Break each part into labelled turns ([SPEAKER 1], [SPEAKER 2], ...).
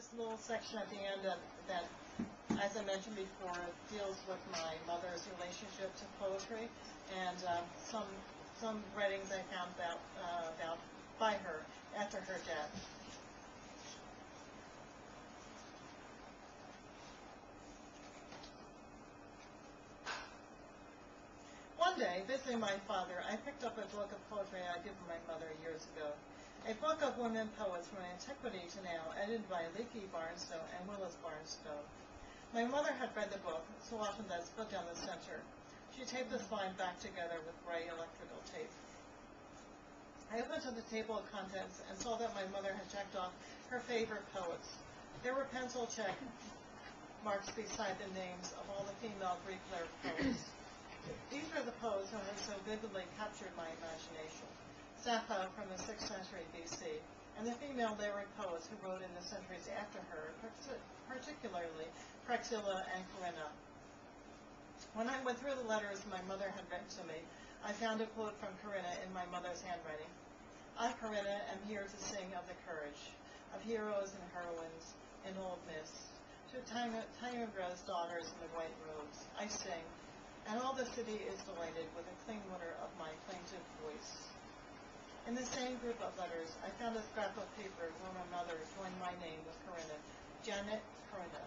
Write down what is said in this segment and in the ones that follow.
[SPEAKER 1] this little section at the end that, as I mentioned before, deals with my mother's relationship to poetry and some writings I found about by her after her death. One day, visiting my father, I picked up a book of poetry I'd given my mother years ago. A book of women poets from antiquity to now, edited by Leakey Barnstone and Willis Barnstone. My mother had read the book, so often that split down the center. She taped the spine back together with gray electrical tape. I opened to the table of contents and saw that my mother had checked off her favorite poets. There were pencil check marks beside the names of all the female Greek lyric poets. These were the poets who had so vividly captured my imagination. Sappho from the 6th century B.C., and the female lyric poets who wrote in the centuries after her, particularly Praxilla and Corinna. When I went through the letters my mother had written to me, I found a quote from Corinna in my mother's handwriting. I, Corinna, am here to sing of the courage of heroes and heroines in old myths. To Tyrandra's daughters in the white robes, I sing, and all the city is delighted with the clean water of my plaintive voice. In the same group of letters, I found a scrap of paper where my mother joined my name with Corinna, Janet Corinna.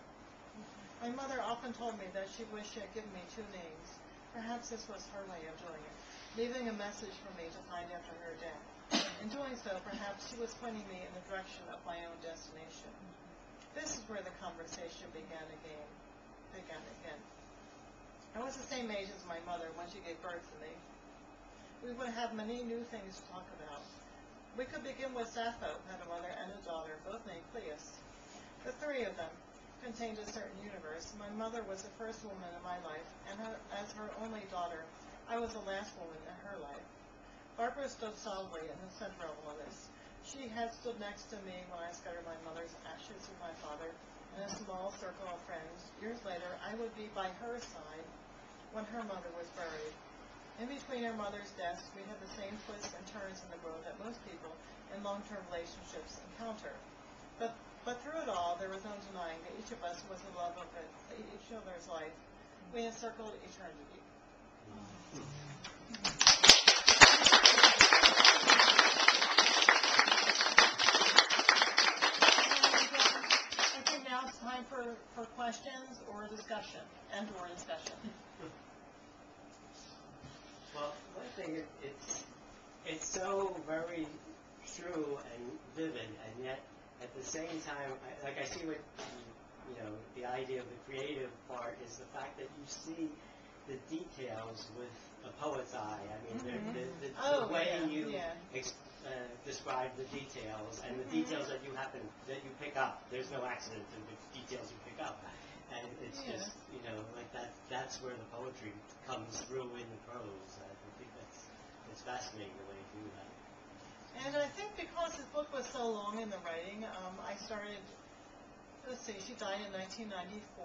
[SPEAKER 1] My mother often told me that she wished she had given me two names. Perhaps this was her way of doing it, leaving a message for me to find after her death. In doing so, perhaps she was pointing me in the direction of my own destination. This is where the conversation began again. I was the same age as my mother when she gave birth to me. We would have many new things to talk about. We could begin with Sappho, had a mother and a daughter, both named Cleis. The three of them contained a certain universe. My mother was the first woman in my life, and as her only daughter, I was the last woman in her life. Barbara stood solidly in the center of all this. She had stood next to me when I scattered my mother's ashes with my father in a small circle of friends. Years later, I would be by her side when her mother was buried. In between her mother's deaths, we had the same twists and turns in the road that most people in long-term relationships encounter. But through it all, there was no denying that each of us was in love with each other's life. We encircled eternity. I think now it's time for questions or discussion, and/or discussion.
[SPEAKER 2] Well, one thing, it's so very true and vivid, and yet at the same time, I see what, the idea of the creative part is the fact that you see the details with a poet's eye. I mean, the way you describe the details, and the details that you pick up. There's no accident in the details you pick up. And it's just, like that's where the poetry comes through in the prose. I think it's fascinating the way you do that.
[SPEAKER 1] And I think because this book was so long in the writing, I started, she died in 1994.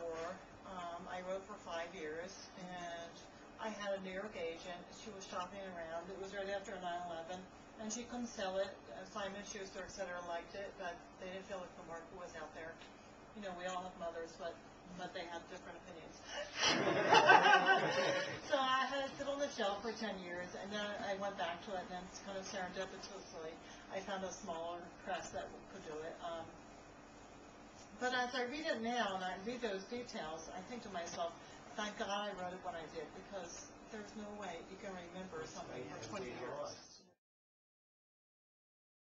[SPEAKER 1] I wrote for 5 years, and I had a New York agent. She was shopping around. It was right after 9/11, and she couldn't sell it. Simon Schuster, et cetera, liked it, but they didn't feel like the market was out there. We all have mothers, but they have different opinions. So I had it sit on the shelf for 10 years, and then I went back to it, and then kind of serendipitously, I found a smaller press that could do it. But as I read it now, and I read those details, I think to myself, thank God I wrote it when I did, because there's no way you can remember